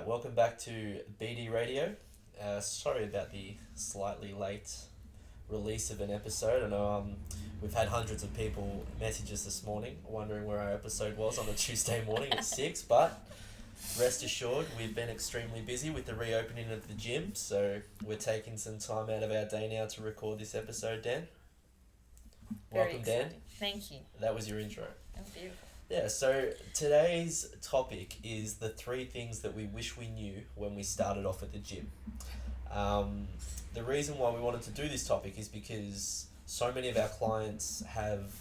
welcome back to BD Radio. Sorry about the slightly late release of an episode. I know we've had hundreds of people message us this morning wondering where our episode was on a Tuesday morning at 6, but rest assured we've been extremely busy with the reopening of the gym, so we're taking some time out of our day now to record this episode, Dan. Very Welcome, exciting. Dan. Thank you. That was your intro. Oh, beautiful. Yeah, so today's topic is the 3 things that we wish we knew when we started off at the gym. The reason why we wanted to do this topic is because so many of our clients have,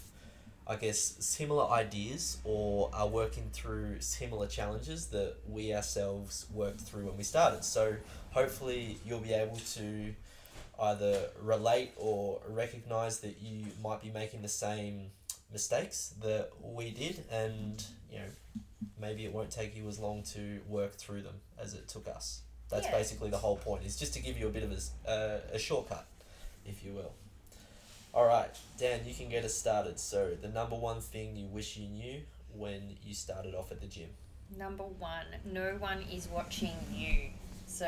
I guess, similar ideas or are working through similar challenges that we ourselves worked through when we started. So hopefully you'll be able to either relate or recognize that you might be making the same mistakes that we did, and maybe it won't take you as long to work through them as it took us. That's basically the whole point, is just to give you a bit of a shortcut, if you will. Alright, Dan, you can get us started. So the number one thing you wish you knew when you started off at the gym. Number 1, no one is watching you. So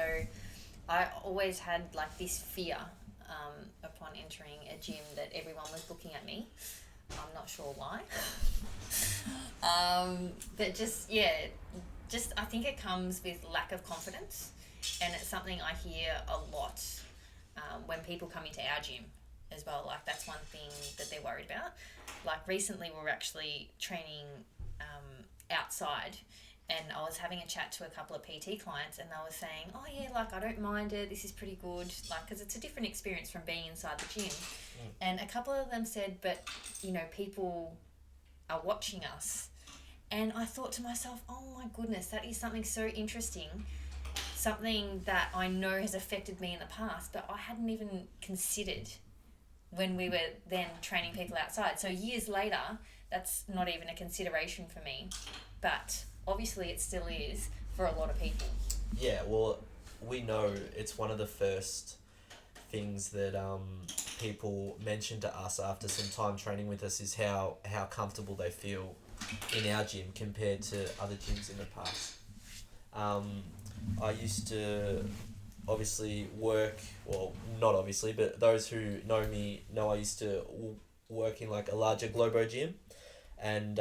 I always had this fear upon entering a gym that everyone was looking at me. I'm not sure why. But just I think it comes with lack of confidence, and it's something I hear a lot when people come into our gym as well. That's one thing that they're worried about. Recently we were actually training outside, and I was having a chat to a couple of PT clients, and they were saying, oh yeah, I don't mind it, this is pretty good, because it's a different experience from being inside the gym. And a couple of them said, but, people are watching us. And I thought to myself, oh my goodness, that is something so interesting, something that I know has affected me in the past, but I hadn't even considered when we were then training people outside. So years later, that's not even a consideration for me. But obviously it still is for a lot of people. Yeah, well, we know it's one of the first things that people mention to us after some time training with us is how comfortable they feel in our gym compared to other gyms in the past. I used to obviously work, well, not obviously, but those who know me know I used to work in a larger Globo gym, and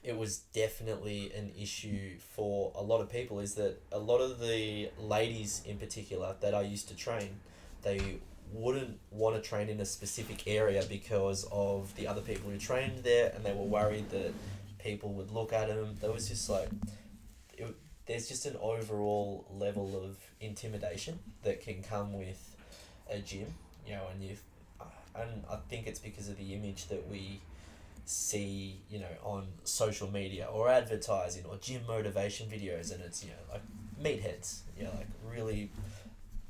it was definitely an issue for a lot of people, is that a lot of the ladies in particular that I used to train, they wouldn't want to train in a specific area because of the other people who trained there, and they were worried that people would look at them. There was just there's just an overall level of intimidation that can come with a gym, and I think it's because of the image that we see, on social media or advertising or gym motivation videos, and it's, meatheads, really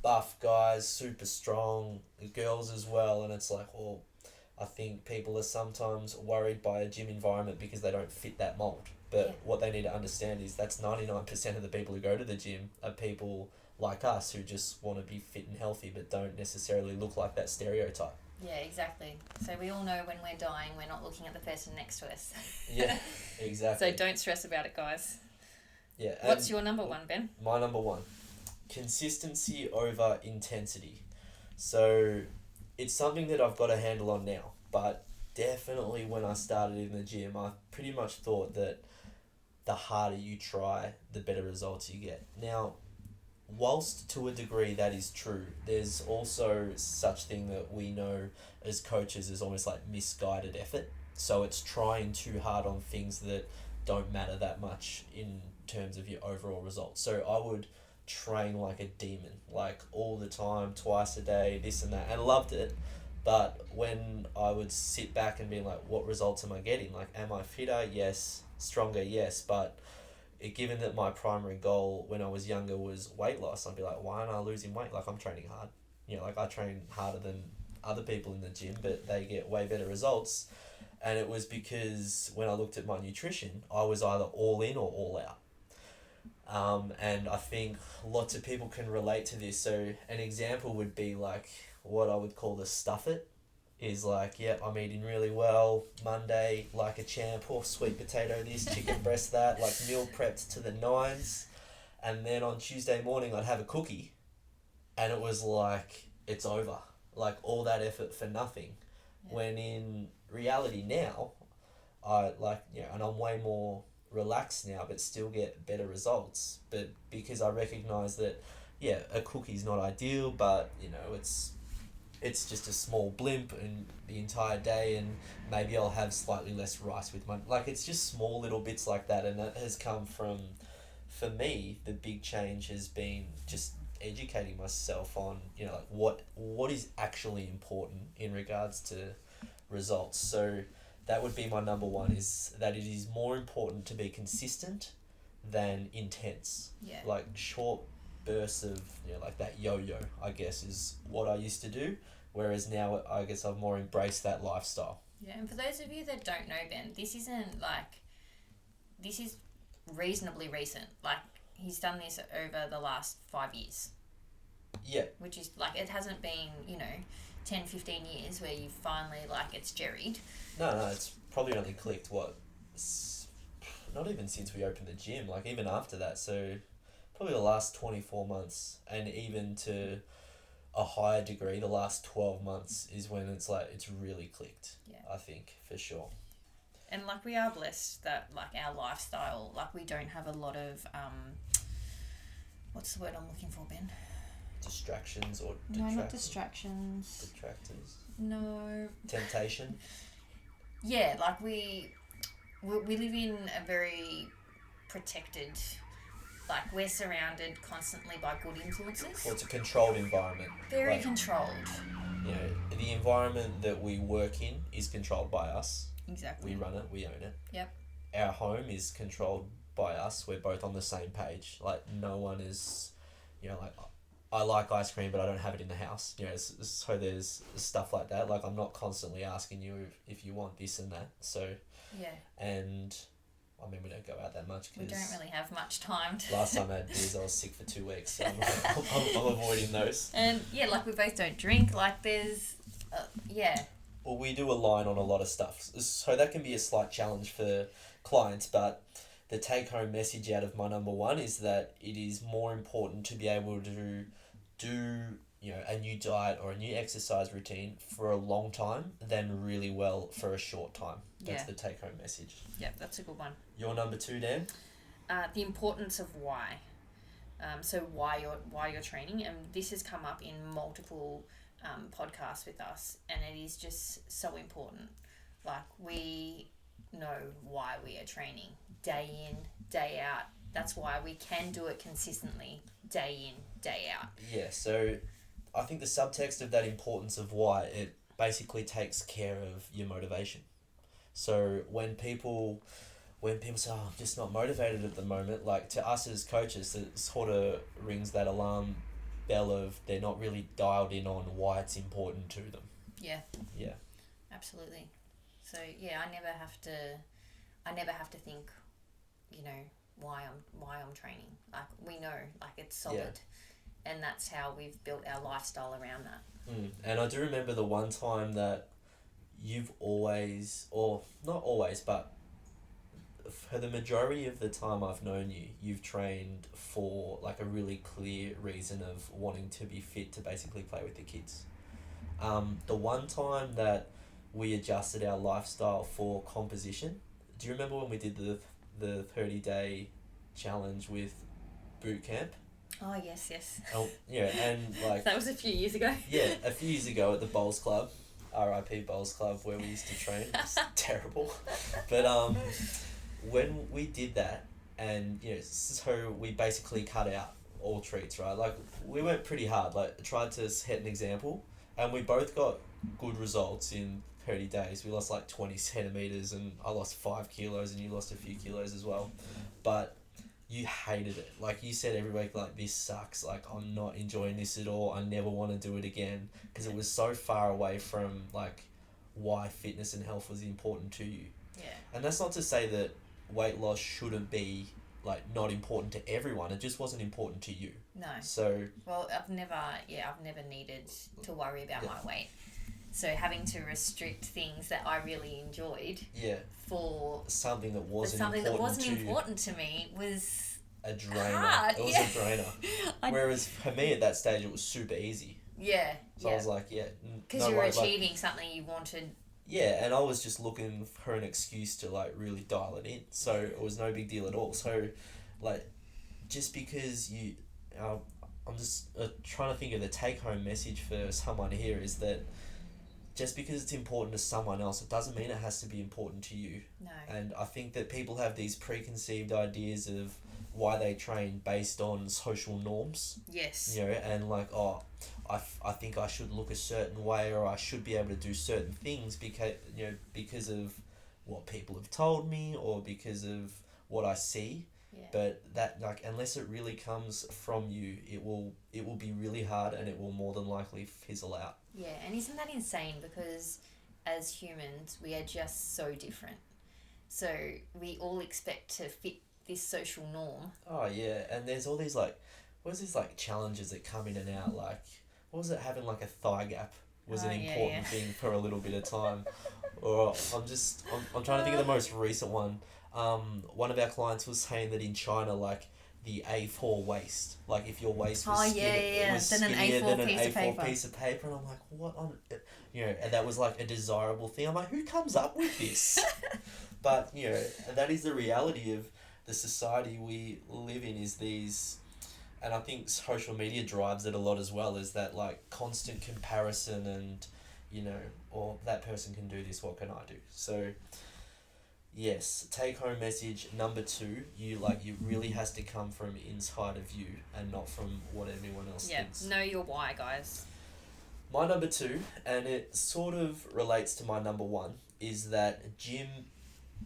buff guys, super strong, girls as well, and it's I think people are sometimes worried by a gym environment because they don't fit that mold. But what they need to understand is that's 99% of the people who go to the gym are people like us who just want to be fit and healthy but don't necessarily look like that stereotype. Yeah, exactly. So we all know when we're dying, we're not looking at the person next to us. Yeah, exactly. So don't stress about it, guys. Yeah. What's your number 1, Ben? My number 1, consistency over intensity. So it's something that I've got a handle on now, but definitely when I started in the gym, I pretty much thought that the harder you try, the better results you get. Now, whilst to a degree that is true, there's also such thing that we know as coaches is almost misguided effort. So it's trying too hard on things that don't matter that much in terms of your overall results. So I would train like a demon, all the time, twice a day, this and that, and loved it. But when I would sit back and be what results am I getting? Am I fitter? Yes. Stronger? Yes. But given that my primary goal when I was younger was weight loss, I'd be why aren't I losing weight? I'm training hard. I train harder than other people in the gym, but they get way better results. And it was because when I looked at my nutrition, I was either all in or all out. And I think lots of people can relate to this. So an example would be what I would call the stuff it. Is I'm eating really well, Monday, like a champ, or sweet potato this, chicken breast that, meal prepped to the nines. And then on Tuesday morning, I'd have a cookie, and it was like, it's over. Like, all that effort for nothing. Yeah. When in reality now, and I'm way more relaxed now, but still get better results. But because I recognise that, yeah, a cookie's not ideal, but, it's just a small blimp in the entire day, and maybe I'll have slightly less rice with my... Like, it's just small little bits like that, and that has come from... For me, the big change has been just educating myself on, like, what is actually important in regards to results. So that would be my number one, is that it is more important to be consistent than intense. Yeah. Like, short bursts of, like that yo-yo, I guess, is what I used to do. Whereas now, I guess I've more embraced that lifestyle. Yeah, and for those of you that don't know Ben, this is reasonably recent. Like, he's done this over the last 5 years. Yeah. Which is, like, it hasn't been, 10, 15 years where you finally, like, it's jerried. No, it's probably only clicked, not even since we opened the gym, like, even after that. So probably the last 24 months, and even to a higher degree, the last 12 months is when it's really clicked. Yeah. I think, for sure. And, like, we are blessed that, like, our lifestyle, like, we don't have a lot of, what's the word I'm looking for, Ben? Distractions or No, not distractions. Detractors. No. Temptation. Yeah, like, we live in a very protected, like, we're surrounded constantly by good influences. Well, it's a controlled environment. Very controlled. The environment that we work in is controlled by us. Exactly. We run it, we own it. Yep. Our home is controlled by us. We're both on the same page. Like, no one is, like, I like ice cream, but I don't have it in the house. So there's stuff like that. Like, I'm not constantly asking you if you want this and that. So, yeah. And, I mean, we don't go out that much. We don't really have much time. Last time I had beers, I was sick for 2 weeks. So I'm avoiding those. And, yeah, like, we both don't drink. Like, there's, yeah. Well, we do align on a lot of stuff. So that can be a slight challenge for clients, but the take-home message out of my number one is that it is more important to be able to do, a new diet or a new exercise routine for a long time than really well for a short time. That's the take-home message. Yep, that's a good one. Your number two, Dan? The importance of why. So why you're training, and this has come up in multiple podcasts with us, and it is just so important. Like, we know why we are training day in, day out. That's why we can do it consistently day in, day out. Yeah, so I think the subtext of that importance of why, it basically takes care of your motivation. So when people say, oh, I'm just not motivated at the moment, like, to us as coaches, it sort of rings that alarm bell of they're not really dialed in on why it's important to them. Yeah. Yeah. Absolutely. So yeah, I never have to think, why I'm training. Like, we know, like, it's solid, and that's how we've built our lifestyle around that. And I do remember the one time that you've always, or not always, but for the majority of the time I've known you, you've trained for, like, a really clear reason of wanting to be fit to basically play with the kids. The one time that we adjusted our lifestyle for composition, do you remember when we did the 30-day challenge with boot camp? Oh, yes. Oh, yeah, and, like... That was a few years ago. Yeah, a few years ago at the Bowls Club, RIP Bowls Club, where we used to train. It's terrible. But when we did that, and, so we basically cut out all treats, right? Like, we went pretty hard, like, tried to set an example, and we both got good results in 30 days. We lost, like, 20 centimeters, and I lost 5 kilos, and you lost a few kilos as well. But you hated it. Like, you said every week, like, this sucks. Like, I'm not enjoying this at all. I never want to do it again. Because it was so far away from, like, why fitness and health was important to you. Yeah. And that's not to say that weight loss shouldn't be, like, not important to everyone. It just wasn't important to you. No. So... Well, I've never needed to worry about my weight. So having to restrict things that I really enjoyed for something that wasn't important to me was a drainer. hard. It was a drainer. Whereas for me at that stage, it was super easy. Yeah. So I was like, because you were achieving something you wanted. Yeah, and I was just looking for an excuse to like really dial it in. So it was no big deal at all. So, like, just because I'm just trying to think of the take-home message for someone here is that just because it's important to someone else, it doesn't mean it has to be important to you. No. And I think that people have these preconceived ideas of why they train based on social norms. Yes. You know, and like, I think I should look a certain way, or I should be able to do certain things because of what people have told me, or because of what I see. Yeah. But that, like, unless it really comes from you, it will be really hard, and it will more than likely fizzle out. Yeah, and isn't that insane? Because as humans, we are just so different. So we all expect to fit this social norm. Oh yeah, and there's all these like, what's these like challenges that come in and out, like, what was it, having like a thigh gap was an important thing for a little bit of time. Or I'm trying to think of the most recent one. One of our clients was saying that in China, like, the A4 waist, like if your waist was was then skinnier an than A4 an piece of A4 paper. piece of paper, and I'm like, what on, and that was like a desirable thing. I'm like, who comes up with this? But that is the reality of the society we live in, is these, and I think social media drives it a lot as well, is that like constant comparison and, or that person can do this, what can I do? So yes, take home message number 2, you really has to come from inside of you and not from what everyone else thinks. Know your why, guys. My number 2, and it sort of relates to my number 1, is that gym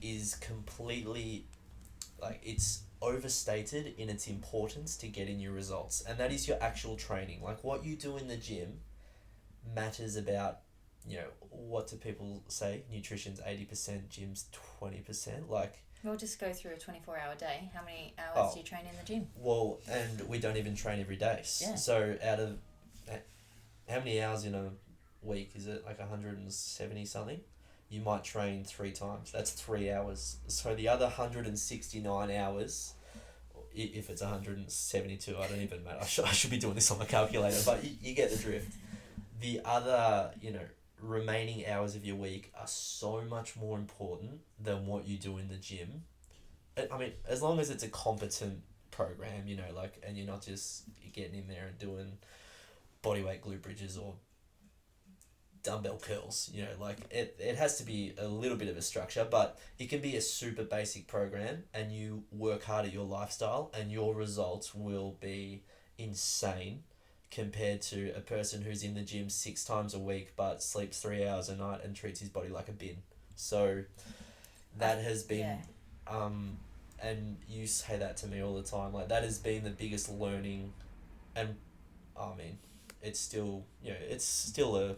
is completely, like, it's overstated in its importance to getting your results, and that is your actual training. Like, what you do in the gym matters about, what do people say? Nutrition's 80%, gym's 20%. Like, we'll just go through a 24-hour day. How many hours do you train in the gym? Well, and we don't even train every day. Yeah. So out of, how many hours in a week? Is it like 170 something? You might train 3 times. That's 3 hours. So the other 169 hours, if it's 172, I don't even matter. I should be doing this on my calculator, but you get the drift. The other, remaining hours of your week are so much more important than what you do in the gym. I mean, as long as it's a competent program, and you're not just getting in there and doing bodyweight glute bridges or dumbbell curls, it has to be a little bit of a structure, but it can be a super basic program, and you work hard at your lifestyle and your results will be insane compared to a person who's in the gym 6 times a week but sleeps 3 hours a night and treats his body like a bin. So that has been and you say that to me all the time, like, that has been the biggest learning. And I mean, it's still a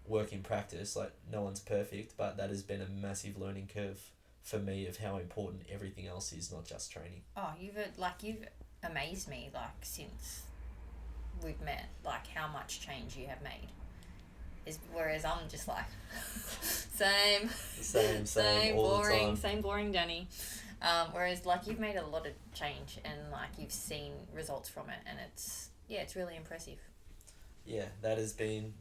work in practice, like, no one's perfect, but that has been a massive learning curve for me of how important everything else is, not just training. You've amazed me, like, since we've met, like, how much change you have made. Whereas I'm just like same all boring, the time. same boring Danny. Whereas, like, you've made a lot of change, and like you've seen results from it, and it's really impressive. Yeah, that has been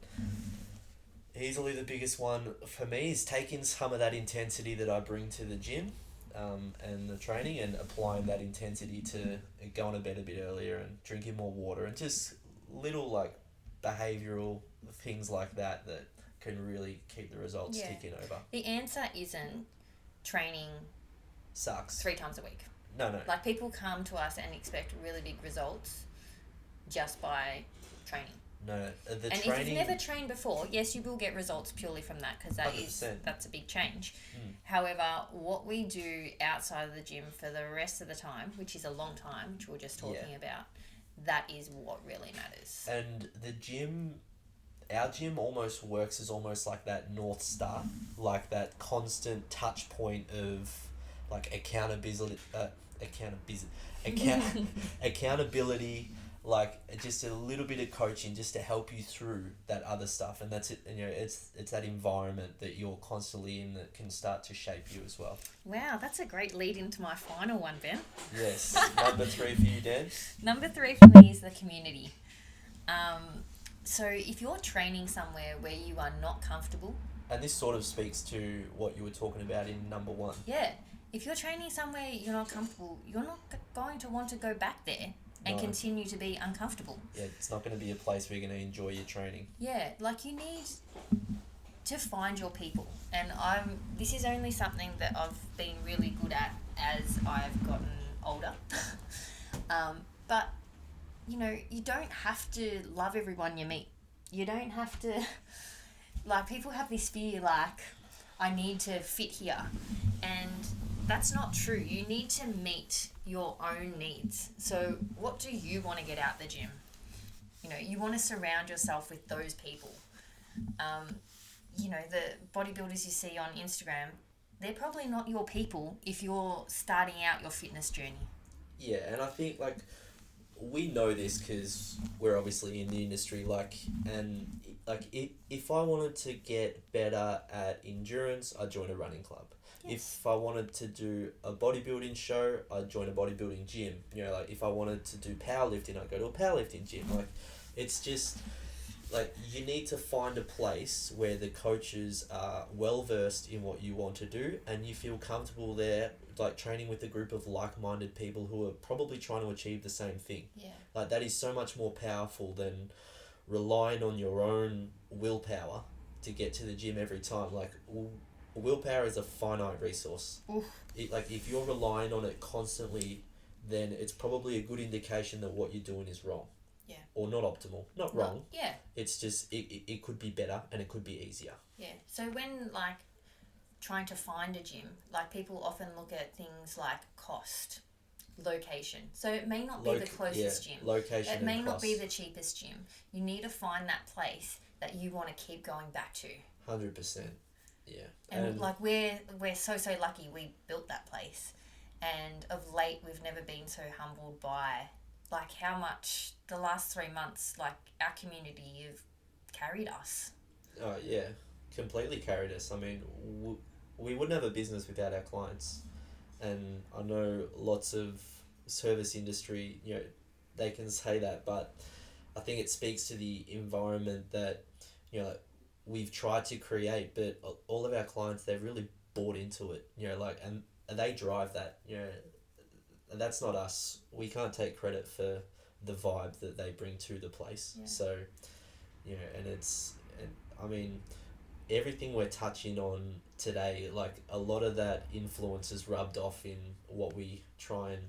easily the biggest one for me, is taking some of that intensity that I bring to the gym and the training, and applying that intensity to going to bed a bit earlier and drinking more water, and just little, like, behavioural things like that can really keep the results ticking over. The answer isn't training sucks 3 times a week. No. Like, people come to us and expect really big results just by training. No, the and training... if you've never trained before, yes, you will get results purely from that, because that's a big change. However, what we do outside of the gym for the rest of the time, which is a long time, which we're just talking about, that is what really matters. And our gym almost works as almost like that North Star, like that constant touch point of, like, accountability, like just a little bit of coaching just to help you through that other stuff, and that's it. And it's that environment that you're constantly in that can start to shape you as well. Wow, that's a great lead into my final one, Ben. Yes. Number 3 for you, Dan. Number 3 for me is the community. So if you're training somewhere where you are not comfortable, And this sort of speaks to what you were talking about in number 1. yeah, if you're training somewhere you're not comfortable, you're not going to want to go back there and No. continue to be uncomfortable. Yeah, it's not going to be a place where you're going to enjoy your training. Yeah, like you need to find your people, and this is only something that I've been really good at as I've gotten older. But you know, you don't have to love everyone you meet. You don't have to, like, people have this fear, like, I need to fit here, and that's not true. You need to meet your own needs. So what do you want to get out the gym? You know, you want to surround yourself with those people. You know, the bodybuilders you see on Instagram, they're probably not your people if you're starting out your fitness journey. Yeah, and I think, like, we know this because we're obviously in the industry, like, and, like, if I wanted to get better at endurance, I'd join a running club. Yes. If I wanted to do a bodybuilding show, I'd join a bodybuilding gym. You know, like, if I wanted to do powerlifting, I'd go to a powerlifting gym. Like, it's just, like, you need to find a place where the coaches are well versed in what you want to do and you feel comfortable there, like, training with a group of like-minded people who are probably trying to achieve the same thing. Yeah. Like, that is so much more powerful than relying on your own willpower to get to the gym every time. Like, willpower is a finite resource. Oof. Like, if you're relying on it constantly, then it's probably a good indication that what you're doing is wrong. Yeah. Or not optimal. Not wrong. Yeah. It's just, it could be better and it could be easier. Yeah. So when, like, trying to find a gym, like, people often look at things like cost, location. So it may not be the closest gym. Location. It may and not cost. be the cheapest gym. You need to find that place that you want to keep going back to. 100%. Yeah. And like, we're so lucky we built that place. And of late, we've never been so humbled by, like, how much the last 3 months, like, our community have carried us. Oh, yeah. Completely carried us. I mean, we wouldn't have a business without our clients. And I know lots of service industry, you know, they can say that, but I think it speaks to the environment that, you know, we've tried to create, but all of our clients, they've really bought into it, you know, like, and they drive that, you know, and that's not us. We can't take credit for the vibe that they bring to the place. Yeah. So, you know, and I mean, everything we're touching on today, like, a lot of that influence is rubbed off in what we try and,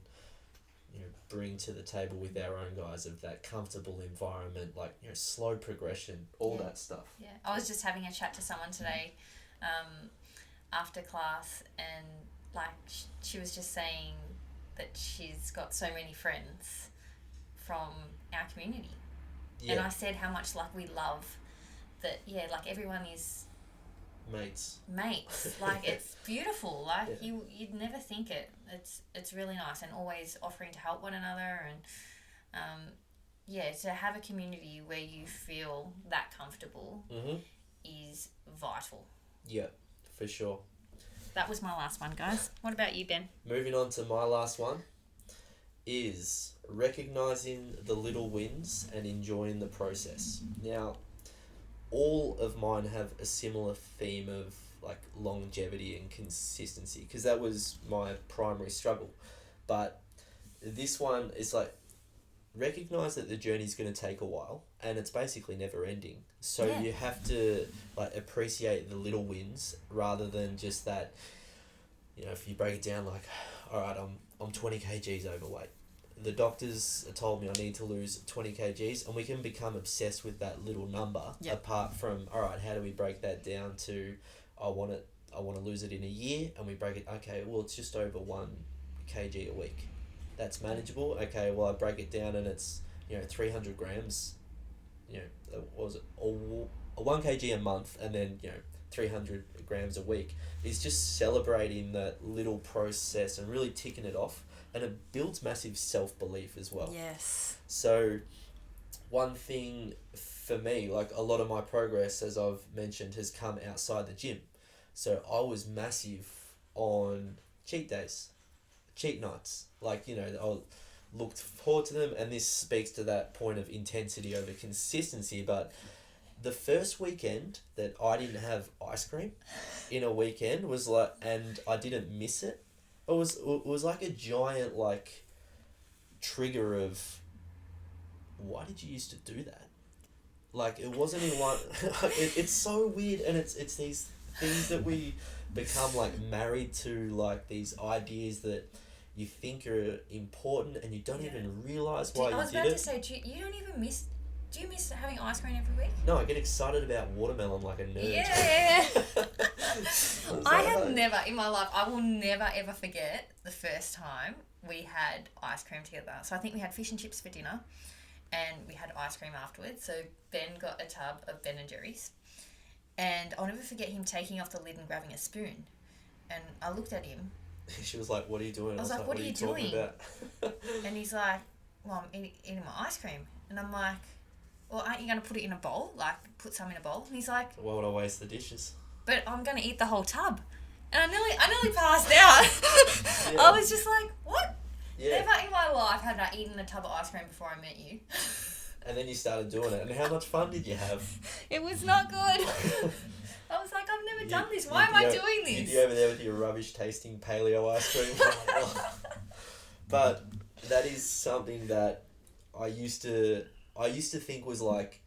you know, bring to the table with our own guys, of that comfortable environment, like, you know, slow progression, all that stuff. Yeah, I was just having a chat to someone today, after class, and, like, she was just saying that she's got so many friends from our community. Yeah. And I said how much, like, we love that, yeah, like, everyone is Mates. Like, it's beautiful. Like, Yeah. you'd never think it. It's really nice, and always offering to help one another, and yeah, to have a community where you feel that comfortable is vital. Yeah, for sure. That was my last one, guys. What about you, Ben? Moving on to my last one is recognizing the little wins and enjoying the process. Now, all of mine have a similar theme of, like, longevity and consistency, because that was my primary struggle. But this one is, like, recognize that the journey's going to take a while and it's basically never ending. So Yeah. you have to, like, appreciate the little wins rather than just that, you know, if you break it down, like, all right, I'm 20 kgs overweight. The doctors told me I need to lose 20 kgs, and we can become obsessed with that little number. Yep. Apart from, all right, how do we break that down to, I want to lose it in a year, and we break it, okay, well, it's just over 1 kg a week. That's manageable. Okay, well, I break it down and it's, you know, 300 grams, you know, what was it, or 1 kg a month, and then, you know, 300 grams a week. Is just celebrating that little process and really ticking it off. and it builds massive self-belief as well. Yes. So one thing for me, like a lot of my progress, as I've mentioned, has come outside the gym. So I was massive on cheat days, cheat nights. Like, you know, I looked forward to them, and this speaks to that point of intensity over consistency. But the first weekend that I didn't have ice cream in a weekend was like, and I didn't miss it. It was like a giant like trigger of, why did you used to do that? Like, it wasn't in one. It's so weird, and it's these things that we become like married to, like these ideas that you think are important, and you don't even realize why I was you about did to it. say, you don't even miss. Do you miss having ice cream every week? No, I get excited about watermelon like a nerd. Yeah. I have like, never in my life. I will never ever forget the first time we had ice cream together. So I think we had fish and chips for dinner, and we had ice cream afterwards. So Ben got a tub of Ben and Jerry's, and I'll never forget him taking off the lid and grabbing a spoon. And I looked at him. She was like, "What are you doing?" I was like, "What are you talking doing?" about? And he's like, "Well, I'm eating my ice cream." And I'm like, "Well, aren't you going to put it in a bowl? Like, put some in a bowl?" And he's like, Why would I waste the dishes? "But I'm going to eat the whole tub." And I nearly passed out. Yeah. I was just like, "What?" Yeah. Never in my life had I eaten a tub of ice cream before I met you. And then you started doing it, and how much fun did you have? It was not good. I was like, I've never done this. Why am I doing this? You'd be over there with your rubbish tasting paleo ice cream. But that is something that I used to think was like,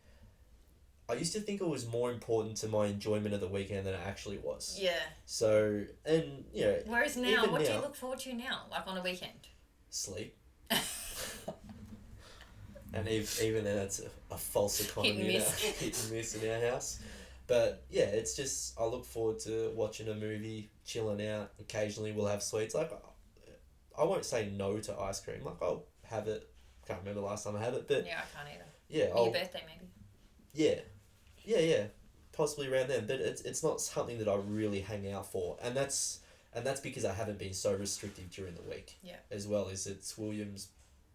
I used to think it was more important to my enjoyment of the weekend than it actually was. Yeah. So, and you know. Whereas now, even what do now, you look forward to now? Like on a weekend? Sleep. And even then, it's a false economy. Hit and miss in our house. But yeah, it's just, I look forward to watching a movie, chilling out. Occasionally we'll have sweets. Like, I won't say no to ice cream. Like, I'll have it. Can't remember the last time I had it, but Yeah, I can't either. yeah, Your birthday maybe. Yeah, possibly around then. But it's not something that I really hang out for, and that's because I haven't been so restrictive during the week. Yeah. As well as it's William's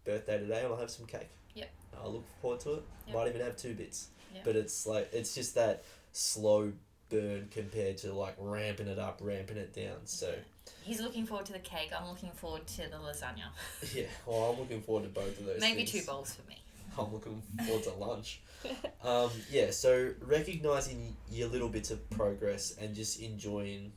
birthday today, and I'll have some cake. Yep. I look forward to it. Yep. Might even have 2 bits. Yep. But it's like, it's just that slow burn compared to like ramping it up, ramping it down. So he's looking forward to the cake. I'm looking forward to the lasagna. yeah, well, I'm looking forward to both of those. Maybe things. 2 bowls for me. I'm looking forward to lunch. Yeah, so recognizing your little bits of progress and just enjoying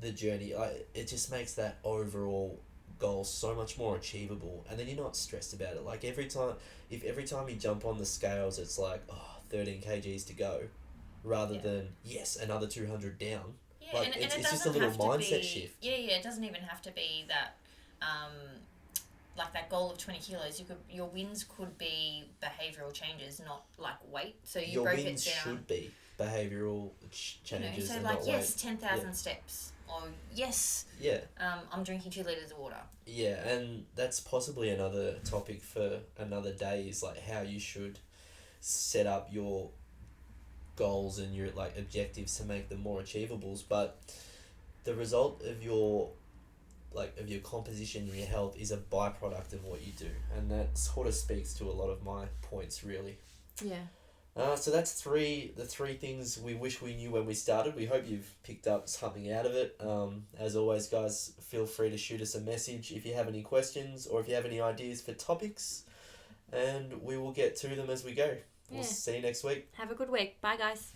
the journey, it just makes that overall goal so much more achievable, and then you're not stressed about it. Like every time you jump on the scales, it's like, 13 kgs to go, rather than yes, another 200 down. Yeah, Like, and it's it just a doesn't little have to mindset be, shift. Yeah, it doesn't even have to be that, like that goal of 20 kilos. Your wins could be behavioural changes, not like weight. So you Your broke wins it down. should be behavioural changes, so and like not yes, weight. 10,000 steps, or yes, Yeah. I'm drinking 2 litres of water. Yeah, and that's possibly another topic for another day, is like how you should set up your goals and your like objectives to make them more achievables. But the result of your composition and your health is a byproduct of what you do, and that sort of speaks to a lot of my points, really. Yeah. So that's the three things we wish we knew when we started. We hope you've picked up something out of it. As always, guys, feel free to shoot us a message if you have any questions or if you have any ideas for topics, and we will get to them as we go. We'll see you next week. Have a good week. Bye, guys.